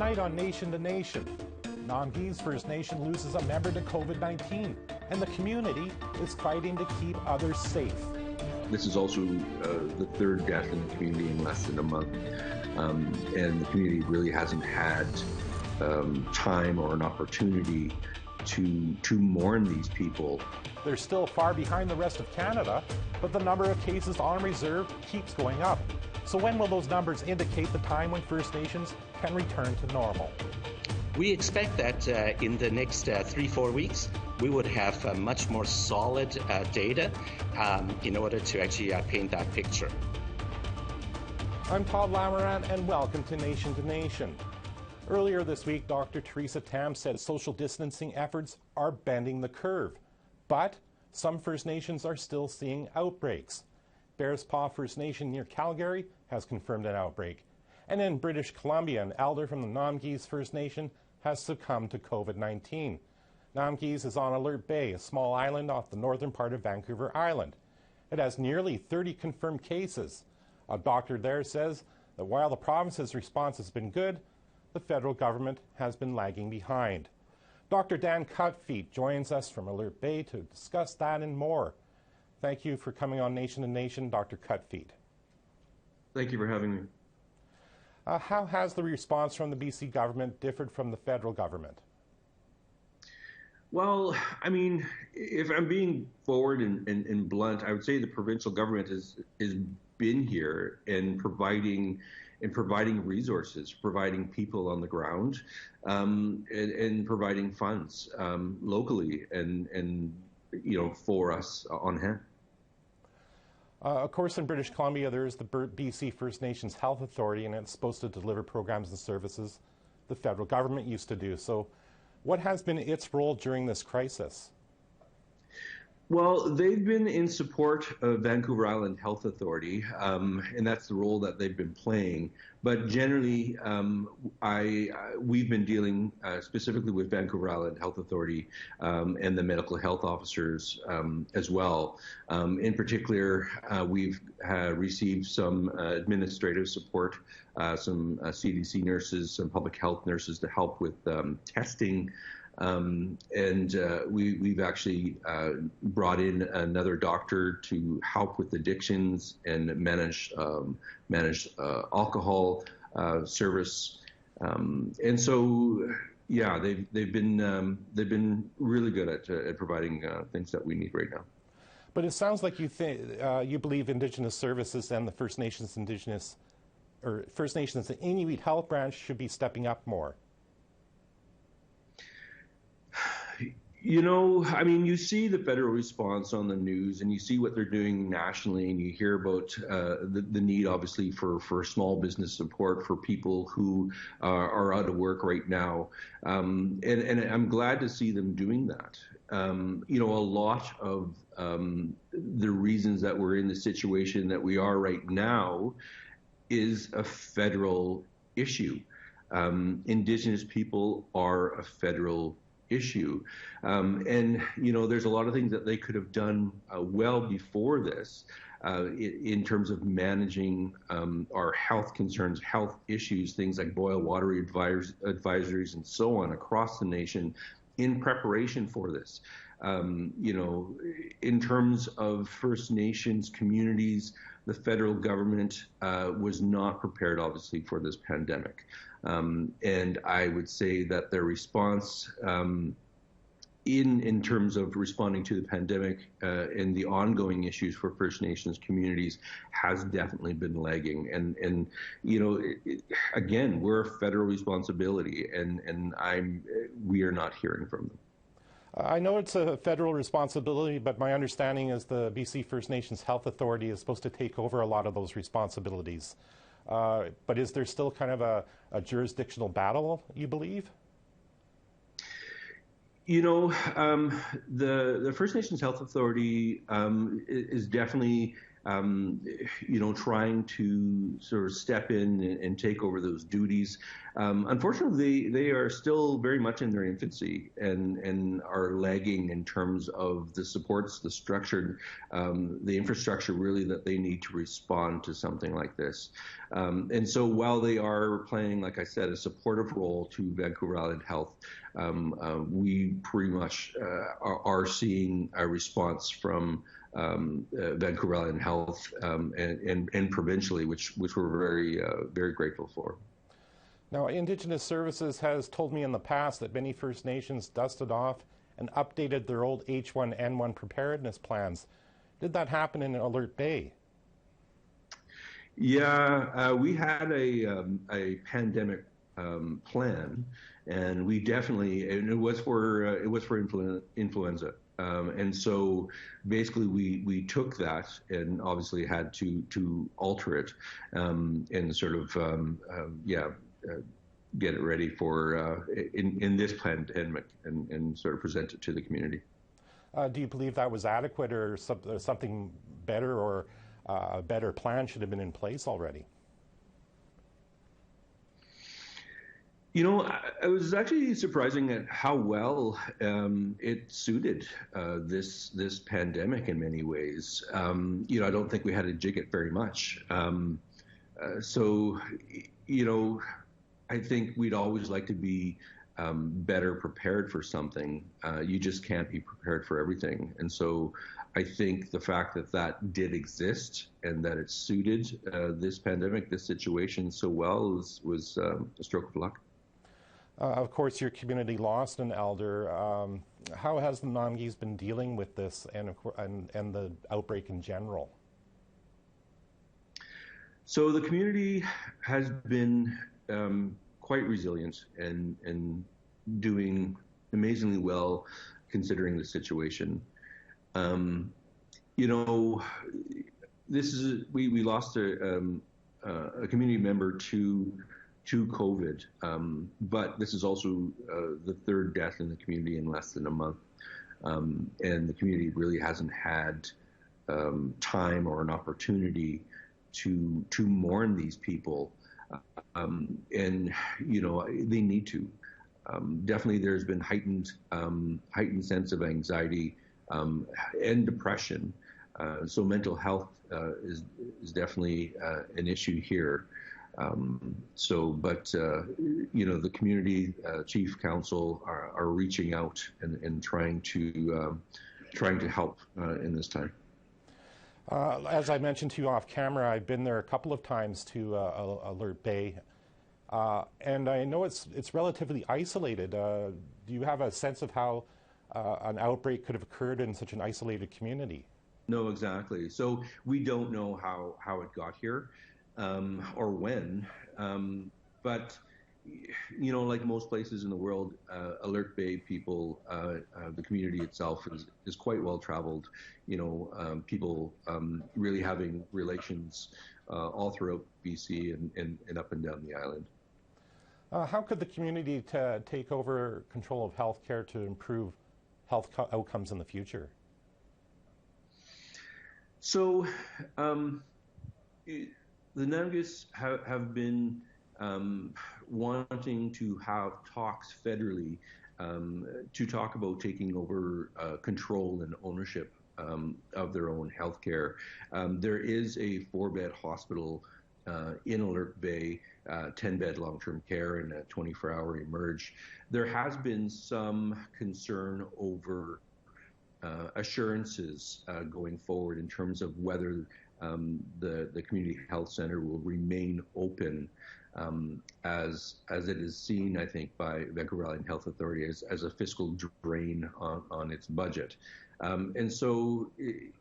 Tonight on Nation to Nation, Namgis First Nation loses a member to COVID-19, and the community is fighting to keep others safe. This is also the third death in the community in less than a month, and the community really hasn't had time or an opportunity to mourn these people. They're still far behind the rest of Canada, but the number of cases on reserve keeps going up. So when will those numbers indicate the time when First Nations can return to normal? We expect that in the next 3-4 weeks, we would have much more solid data in order to actually paint that picture. I'm Todd Lamoran, and welcome to Nation. Earlier this week, Dr. Teresa Tam said social distancing efforts are bending the curve, but some First Nations are still seeing outbreaks. Bearspaw First Nation near Calgary has confirmed an outbreak. And in British Columbia, an elder from the Namgis First Nation has succumbed to COVID-19. Namgis is on Alert Bay, a small island off the northern part of Vancouver Island. It has nearly 30 confirmed cases. A doctor there says that while the province's response has been good, the federal government has been lagging behind. Dr. Dan Cutfeet joins us from Alert Bay to discuss that and more. Thank you for coming on Nation to Nation, Dr. Cutfeet. Thank you for having me. How has the response from the BC government differed from the federal government? Well, I mean, if I'm being forward and blunt, I would say the provincial government has been here and providing resources, providing people on the ground, and providing funds locally and for us on hand. Of course, in British Columbia, there is the Burt BC First Nations Health Authority, and it's supposed to deliver programs and services the federal government used to do. So what has been its role during this crisis? Well, they've been in support of Vancouver Island Health Authority, and that's the role that they've been playing. But generally, we've been dealing specifically with Vancouver Island Health Authority and the medical health officers as well. In particular, we've received some administrative support, some CDC nurses, some public health nurses to help with testing. We've actually brought in another doctor to help with addictions and manage alcohol service. And so, yeah, they've been really good at providing things that we need right now. But it sounds like you believe Indigenous services and the First Nations and Inuit Health Branch should be stepping up more. I mean, you see the federal response on the news and you see what they're doing nationally, and you hear about the need, obviously, for small business support for people who are out of work right now. And I'm glad to see them doing that. A lot of the reasons that we're in the situation that we are right now is a federal issue. Indigenous people are a federal issue. There's a lot of things that they could have done well before this in terms of managing our health concerns, health issues, things like boil water advisories and so on across the nation in preparation for this. In terms of First Nations communities, the federal government was not prepared, obviously, for this pandemic. And I would say that their response in terms of responding to the pandemic and the ongoing issues for First Nations communities has definitely been lagging. And again, we're a federal responsibility, and we are not hearing from them. I know it's a federal responsibility, but my understanding is the BC First Nations Health Authority is supposed to take over a lot of those responsibilities. But is there still kind of a jurisdictional battle, you believe? The First Nations Health Authority is definitely trying to sort of step in and take over those duties. Unfortunately, they are still very much in their infancy and are lagging in terms of the supports, the structure, the infrastructure really that they need to respond to something like this. And so while they are playing, like I said, a supportive role to Vancouver Island Health, we pretty much are seeing a response from Vancouver Island Health and provincially, which we're very grateful for. Now, Indigenous Services has told me in the past that many First Nations dusted off and updated their old H1N1 preparedness plans. Did that happen in Alert Bay? Yeah, we had a pandemic plan, and we definitely, and it was for influenza. And so basically we took that and obviously had to alter it and sort of get it ready for in this pandemic and sort of present it to the community. Do you believe that was adequate, or something better, or a better plan should have been in place already? I was actually surprising at how well it suited this pandemic in many ways. I don't think we had to jig it very much. I think we'd always like to be better prepared for something. You just can't be prepared for everything. And so I think the fact that did exist and that it suited this pandemic, this situation so well was a stroke of luck. Of course, your community lost an elder. How has the Namgis been dealing with this and the outbreak in general? So the community has been quite resilient and doing amazingly well considering the situation. We lost a community member to COVID, but this is also the third death in the community in less than a month. And the community really hasn't had time or an opportunity to mourn these people. They need to. Definitely there's been heightened sense of anxiety and depression. So mental health is definitely an issue here. The community chief council are reaching out and trying to help in this time. As I mentioned to you off camera, I've been there a couple of times to Alert Bay, and I know it's relatively isolated. Do you have a sense of how an outbreak could have occurred in such an isolated community? No, exactly. So we don't know how it got here. Or when, but like most places in the world, Alert Bay people, the community itself is quite well traveled. People really having relations all throughout BC and up and down the island. How could the community take over control of healthcare to improve health outcomes in the future? So, the Namgis have been wanting to have talks federally to talk about taking over control and ownership of their own healthcare. There is a 4-bed hospital in Alert Bay, 10-bed long-term care, and a 24-hour emerge. There has been some concern over assurances going forward in terms of whether the community health center will remain open as it is seen, I think, by Vancouver Island Health Authority as a fiscal drain on its budget. And so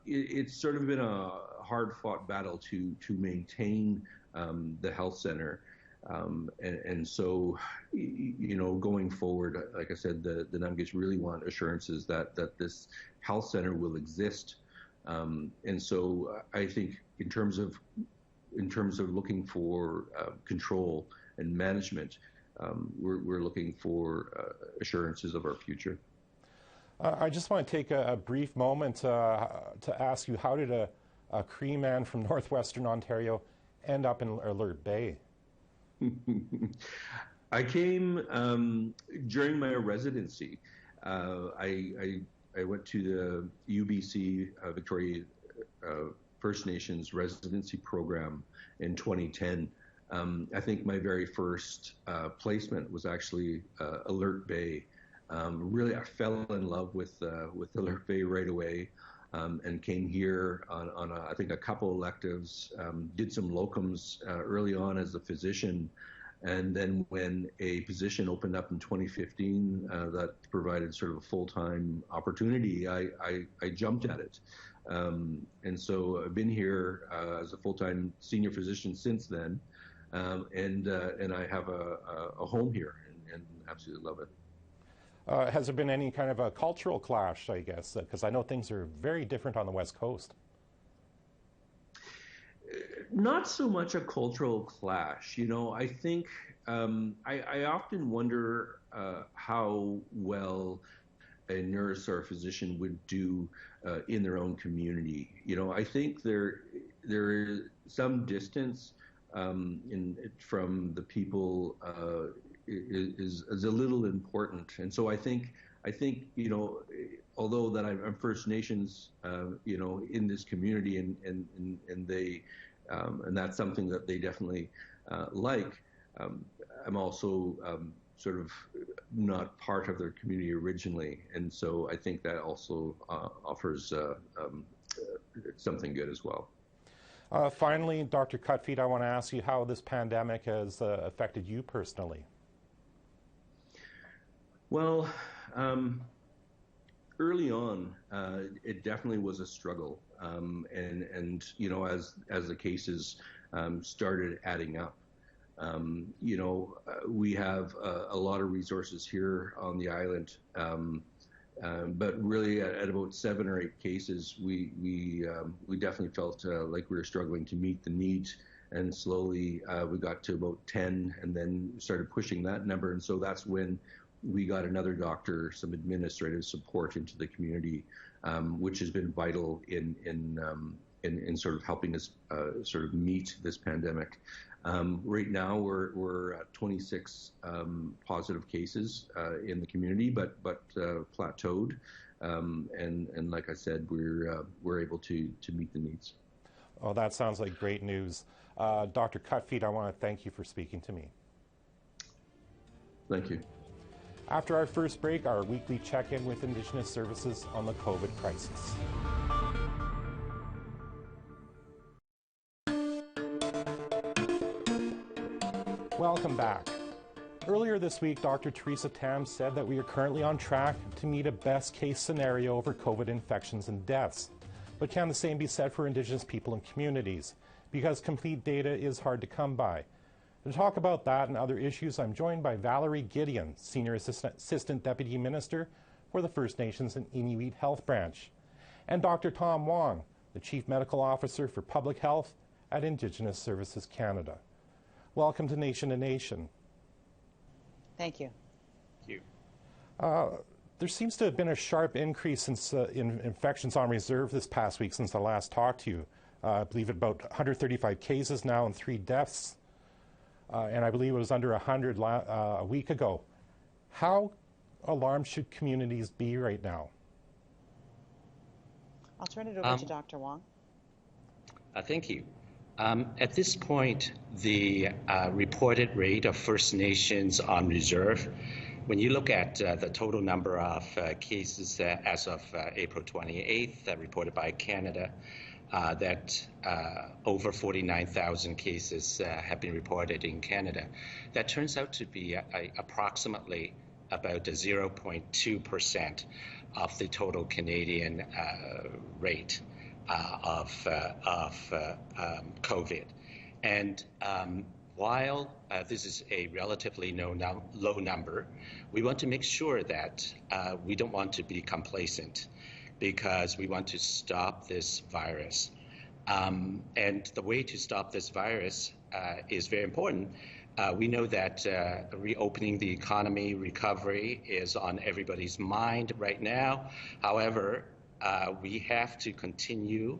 it's sort of been a hard-fought battle to maintain the health center. And so, going forward, like I said, the Namgis really want assurances that this health center will exist. And so I think in terms of looking for control and management, we're looking for assurances of our future. I just want to take a brief moment to ask you, how did a a Cree man from Northwestern Ontario end up in Alert Bay? I came during my residency. I went to the UBC Victoria First Nations residency program in 2010. I think my very first placement was actually Alert Bay. Really, I fell in love with Alert Bay right away, and came here on I think a couple electives. Did some locums early on as a physician, and then when a position opened up in 2015 that provided sort of a full-time opportunity, I jumped at it. And so I've been here as a full-time senior physician since then, and I have a home here and absolutely love it. Has there been any kind of a cultural clash, I guess? Because I know things are very different on the West Coast. Not so much a cultural clash. You know, I think I often wonder how well a nurse or a physician would do in their own community. You know, I think there is some distance from the people is a little important, and so I think you know, although that I'm First Nations, you know, in this community, and they and that's something that they definitely like. I'm also sort of not part of their community originally, and so I think that also offers something good as well. Finally, Dr. Cutfeet, I want to ask you how this pandemic has affected you personally. Well, early on, it definitely was a struggle, and you know, as the cases started adding up, you know, we have a lot of resources here on the island, but really at about 7 or 8 cases, we definitely felt like we were struggling to meet the needs, and slowly we got to about 10, and then started pushing that number, and so that's when we got another doctor, some administrative support into the community, which has been vital in sort of helping us sort of meet this pandemic. Right now, we're at 26 positive cases in the community, but plateaued, and like I said, we're able to meet the needs. Oh, that sounds like great news. Dr. Cutfeet, I want to thank you for speaking to me. Thank you. After our first break, our weekly check-in with Indigenous Services on the COVID crisis. Welcome back. Earlier this week, Dr. Teresa Tam said that we are currently on track to meet a best-case scenario for COVID infections and deaths. But can the same be said for Indigenous people and communities? Because complete data is hard to come by. To talk about that and other issues, I'm joined by Valerie Gideon, Senior Assistant Deputy Minister for the First Nations and Inuit Health Branch, and Dr. Tom Wong, the Chief Medical Officer for Public Health at Indigenous Services Canada. Welcome to Nation to Nation. Thank you. Thank you. There seems to have been a sharp increase in infections on reserve this past week since I last talked to you. I believe about 135 cases now and 3 deaths. And I believe it was under 100 a week ago. How alarmed should communities be right now? I'll turn it over to Dr. Wong. Thank you. At this point, the reported rate of First Nations on reserve, when you look at the total number of cases as of April 28th reported by Canada, that over 49,000 cases have been reported in Canada. That turns out to be approximately about 0.2% of the total Canadian rate of COVID. And while this is a relatively low number, we want to make sure that we don't want to be complacent, because we want to stop this virus. And the way to stop this virus is very important. We know that reopening the economy, recovery is on everybody's mind right now. However, we have to continue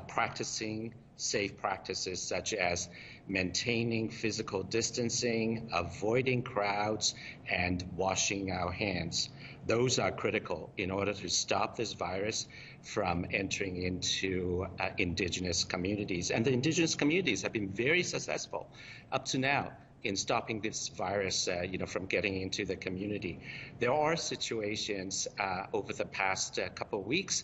practicing safe practices such as maintaining physical distancing, avoiding crowds, and washing our hands. Those are critical in order to stop this virus from entering into Indigenous communities. And the Indigenous communities have been very successful up to now in stopping this virus from getting into the community. There are situations over the past couple of weeks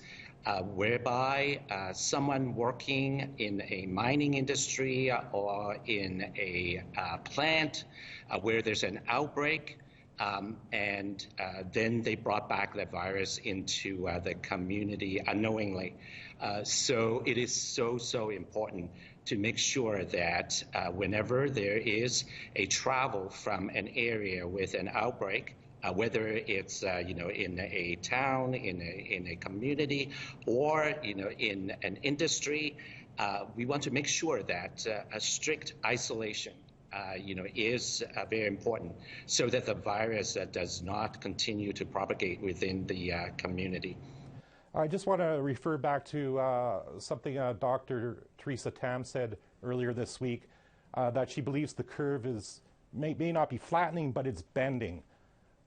whereby someone working in a mining industry or in a plant where there's an outbreak, and then they brought back the virus into the community unknowingly. So it is so important to make sure that whenever there is a travel from an area with an outbreak, whether it's in a town, in a community, or in an industry, we want to make sure that a strict isolation is very important so that the virus does not continue to propagate within the community. I just want to refer back to something Dr. Theresa Tam said earlier this week, that she believes the curve may not be flattening, but it's bending.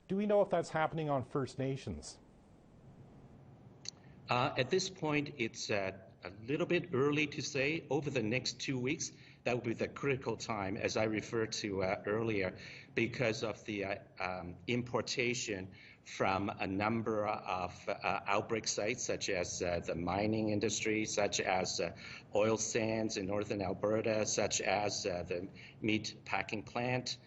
Do we know if that's happening on First Nations? At this point, it's a little bit early to say. Over the next 2 weeks, that will be the critical time, as I referred to earlier, because of the importation from a number of outbreak sites, such as the mining industry, such as oil sands in northern Alberta, such as the meat packing plant.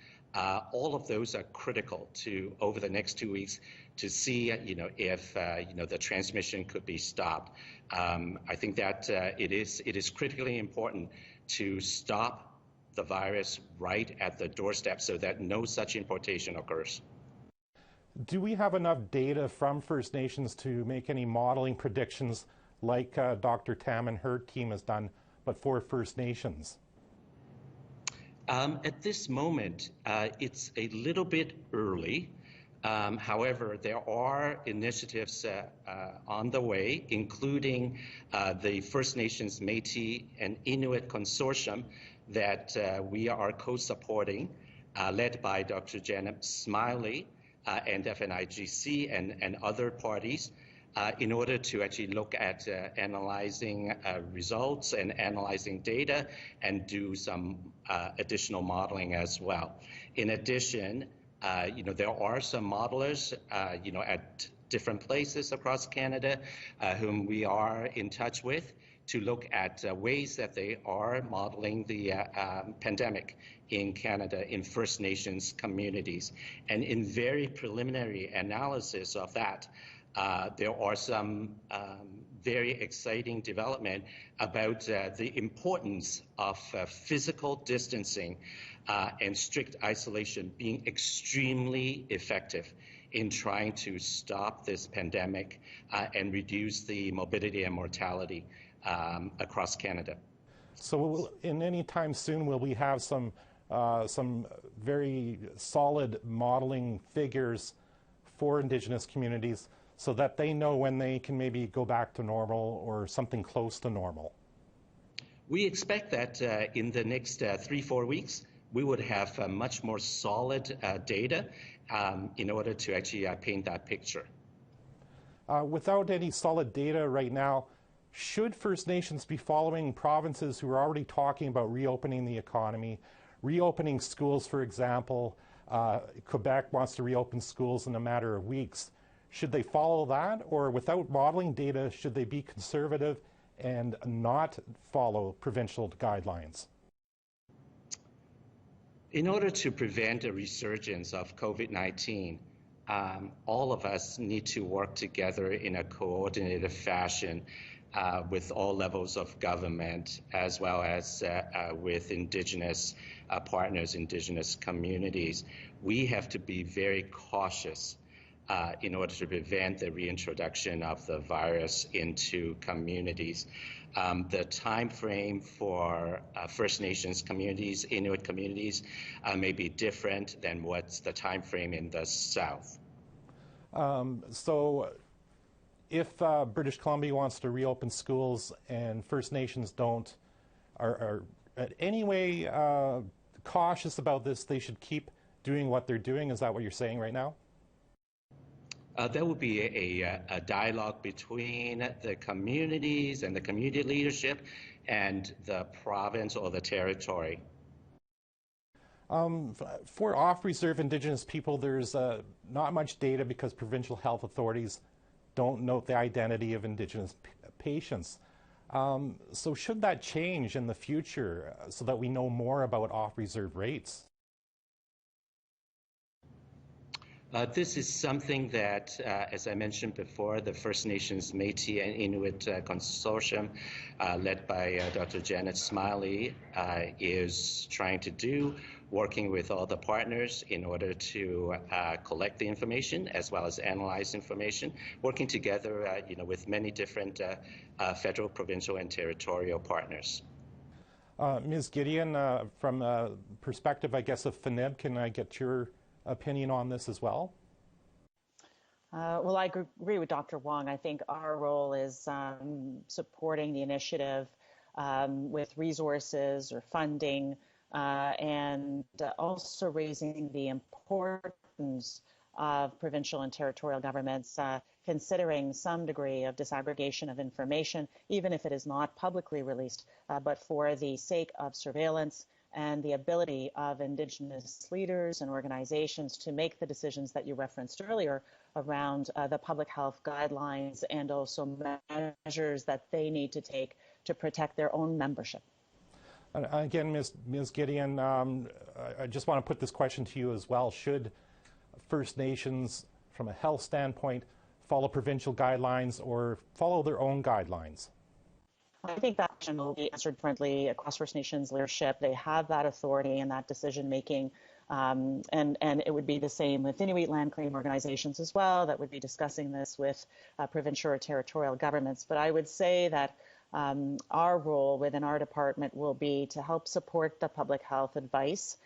All of those are critical to, over the next 2 weeks, to see if the transmission could be stopped. I think that it is critically important to stop the virus right at the doorstep so that no such importation occurs. Do we have enough data from First Nations to make any modeling predictions like Dr. Tam and her team has done, but for First Nations? At this moment, it's a little bit early. However, there are initiatives on the way, including the First Nations Métis and Inuit Consortium that we are co-supporting, led by Dr. Janet Smiley and FNIGC and other parties, in order to actually look at analyzing results and analyzing data and do some additional modeling as well. In addition, there are some modelers, at different places across Canada whom we are in touch with to look at ways that they are modeling the pandemic in Canada in First Nations communities. And in very preliminary analysis of that, there are some very exciting development about the importance of physical distancing and strict isolation being extremely effective in trying to stop this pandemic and reduce the morbidity and mortality across Canada. So in any time soon, will we have some very solid modeling figures for Indigenous communities so that they know when they can maybe go back to normal or something close to normal? We expect that in the next 3-4 weeks, we would have much more solid data in order to actually paint that picture. Without any solid data right now, should First Nations be following provinces who are already talking about reopening the economy, reopening schools, for example? Quebec wants to reopen schools in a matter of weeks. Should they follow that, or without modeling data, should they be conservative and not follow provincial guidelines? In order to prevent a resurgence of COVID-19, all of us need to work together in a coordinated fashion with all levels of government, as well as with Indigenous partners, Indigenous communities. We have to be very cautious in order to prevent the reintroduction of the virus into communities. The time frame for First Nations communities, Inuit communities, may be different than what's the time frame in the South. So if British Columbia wants to reopen schools and First Nations are in any way cautious about this, they should keep doing what they're doing? Is that what you're saying right now? There will be a dialogue between the communities and the community leadership and the province or the territory. For off-reserve Indigenous people, there's not much data because provincial health authorities don't note the identity of Indigenous patients. So should that change in the future so that we know more about off-reserve rates? This is something that, as I mentioned before, the First Nations Métis and Inuit Consortium, led by Dr. Janet Smiley, is trying to do, working with all the partners in order to collect the information as well as analyze information, working together with many different federal, provincial, and territorial partners. Ms. Gideon, from a perspective, I guess, of FNIB, can I get your opinion on this as well? Well, I agree with Dr. Wong. I think our role is supporting the initiative with resources or funding and also raising the importance of provincial and territorial governments considering some degree of disaggregation of information, even if it is not publicly released, but for the sake of surveillance and the ability of Indigenous leaders and organizations to make the decisions that you referenced earlier around the public health guidelines and also measures that they need to take to protect their own membership. Again, Ms. Gideon, I just want to put this question to you as well. Should First Nations, from a health standpoint, follow provincial guidelines or follow their own guidelines? I think that question will be answered differently across First Nations leadership. They have that authority and that decision-making, and it would be the same with Inuit land claim organizations as well that would be discussing this with provincial or territorial governments. But I would say that our role within our department will be to help support the public health advice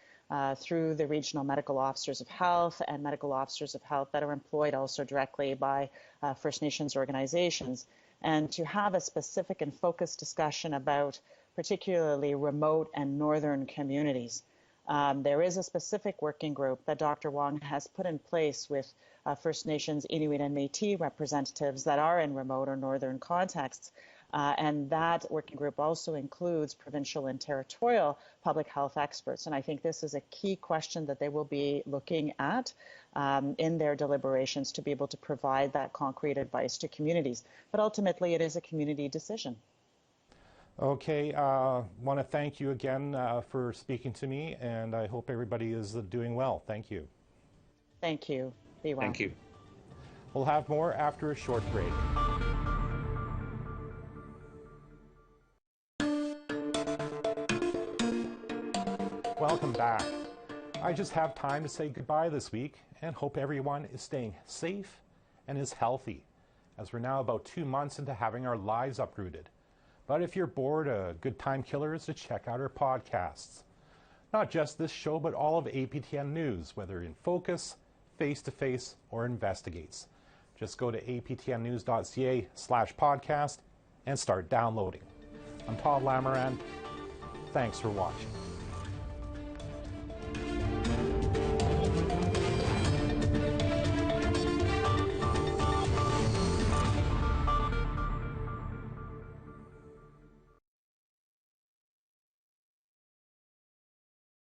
through the regional medical officers of health and medical officers of health that are employed also directly by First Nations organizations, and to have a specific and focused discussion about particularly remote and northern communities. There is a specific working group that Dr. Wong has put in place with First Nations, Inuit, and Métis representatives that are in remote or northern contexts. And that working group also includes provincial and territorial public health experts. And I think this is a key question that they will be looking at in their deliberations to be able to provide that concrete advice to communities. But ultimately, it is a community decision. Okay, want to thank you again for speaking to me, and I hope everybody is doing well. Thank you. Thank you. Be well. Thank you. We'll have more after a short break. Welcome back. I just have time to say goodbye this week and hope everyone is staying safe and is healthy, as we're now about 2 months into having our lives uprooted. But if you're bored, a good time killer is to check out our podcasts. Not just this show, but all of APTN News, whether in focus, face-to-face, or investigates. Just go to aptnnews.ca/podcast and start downloading. I'm Todd Lamourant. Thanks for watching.